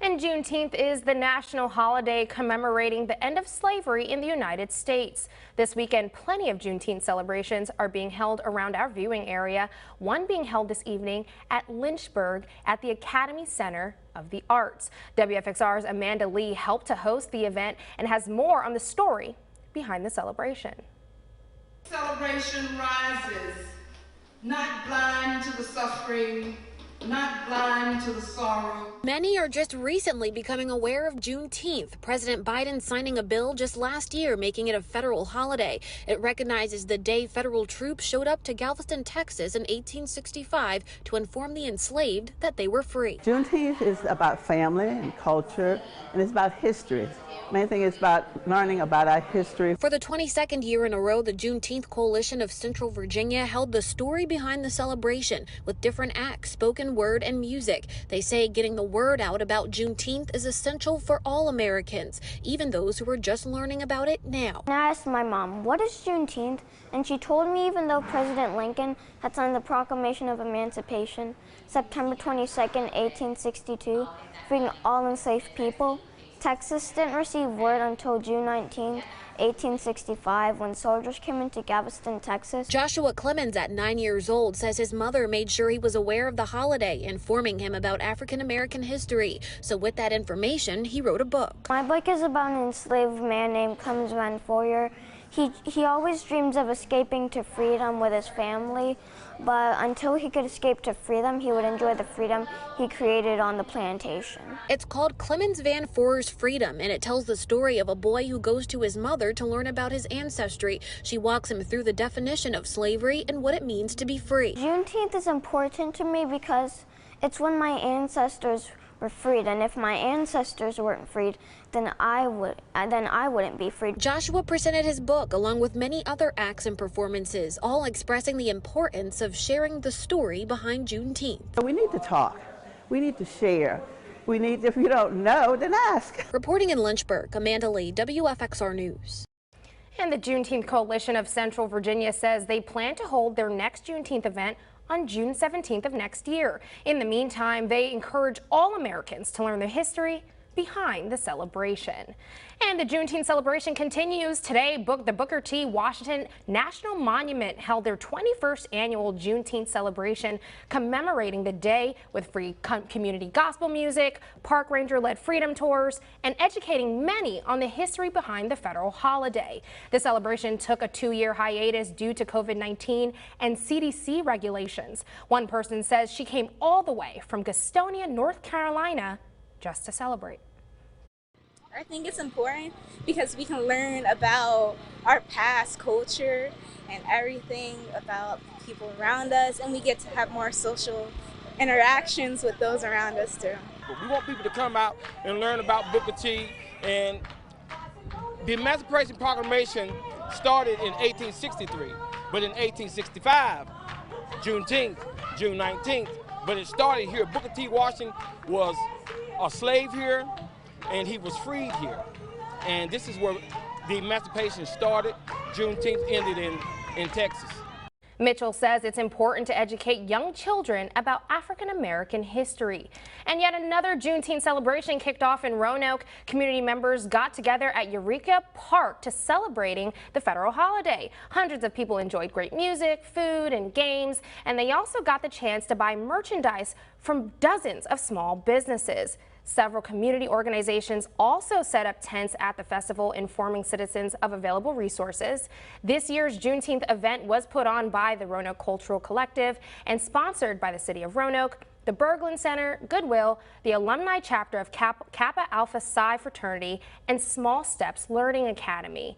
And Juneteenth is the national holiday commemorating the end of slavery in the United States. This weekend, plenty of Juneteenth celebrations are being held around our viewing area. One being held this evening at Lynchburg at the Academy Center of the Arts. WFXR's Amanda Lee helped to host the event and has more on the story behind the celebration. Celebration rises, not blind to the suffering, not blind to the sorrow. Many are just recently becoming aware of Juneteenth. President Biden signing a bill just last year making it a federal holiday. It recognizes the day federal troops showed up to Galveston, Texas in 1865 to inform the enslaved that they were free. Juneteenth is about family and culture, and it's about history. Main thing is about learning about our history. For the 22nd year in a row, the Juneteenth Coalition of Central Virginia held the story behind the celebration with different acts, spoken word, and music. They say getting the word out about Juneteenth is essential for all Americans, even those who are just learning about it now. I asked my mom, what is Juneteenth? And she told me even though President Lincoln had signed the Proclamation of Emancipation, September 22nd, 1862, freeing all enslaved people, Texas didn't receive word until June 19, 1865, when soldiers came into Galveston, Texas. Joshua Clemens, at 9 years old, says his mother made sure he was aware of the holiday, informing him about African American history. So with that information, he wrote a book. My book is about an enslaved man named Clemens Van Foyer. He always dreams of escaping to freedom with his family, but until he could escape to freedom, he would enjoy the freedom he created on the plantation. It's called Clemens Van Foyer's Freedom, and it tells the story of a boy who goes to his mother to learn about his ancestry. She walks him through the definition of slavery and what it means to be free. Juneteenth is important to me because it's when my ancestors were freed, and if my ancestors weren't freed, then I wouldn't be free. Joshua presented his book along with many other acts and performances, all expressing the importance of sharing the story behind Juneteenth. We need to talk. We need to share. We need, if you don't know, then ask. Reporting in Lynchburg, Amanda Lee, WFXR News. And the Juneteenth Coalition of Central Virginia says they plan to hold their next Juneteenth event on June 17th of next year. In the meantime, they encourage all Americans to learn the history behind the celebration. And the Juneteenth celebration continues today. The Booker T. Washington National Monument held their 21st annual Juneteenth celebration, commemorating the day with free community gospel music, park ranger-led freedom tours, and educating many on the history behind the federal holiday. The celebration took a 2-year hiatus due to COVID-19 and CDC regulations. One person says she came all the way from Gastonia, North Carolina, just to celebrate. I think it's important because we can learn about our past culture and everything about people around us, and we get to have more social interactions with those around us too. We want people to come out and learn about Booker T. And the Emancipation Proclamation started in 1863, but in 1865, Juneteenth, June 19th, but it started here. Booker T. Washington was a slave here, and he was freed here. And this is where the emancipation started. Juneteenth ended in Texas. Mitchell says it's important to educate young children about African American history. And yet another Juneteenth celebration kicked off in Roanoke. Community members got together at Eureka Park to celebrating the federal holiday. Hundreds of people enjoyed great music, food, and games, and they also got the chance to buy merchandise from dozens of small businesses. Several community organizations also set up tents at the festival, informing citizens of available resources. This year's Juneteenth event was put on by the Roanoke Cultural Collective and sponsored by the City of Roanoke, the Berglund Center, Goodwill, the alumni chapter of Kappa Alpha Psi Fraternity, and Small Steps Learning Academy.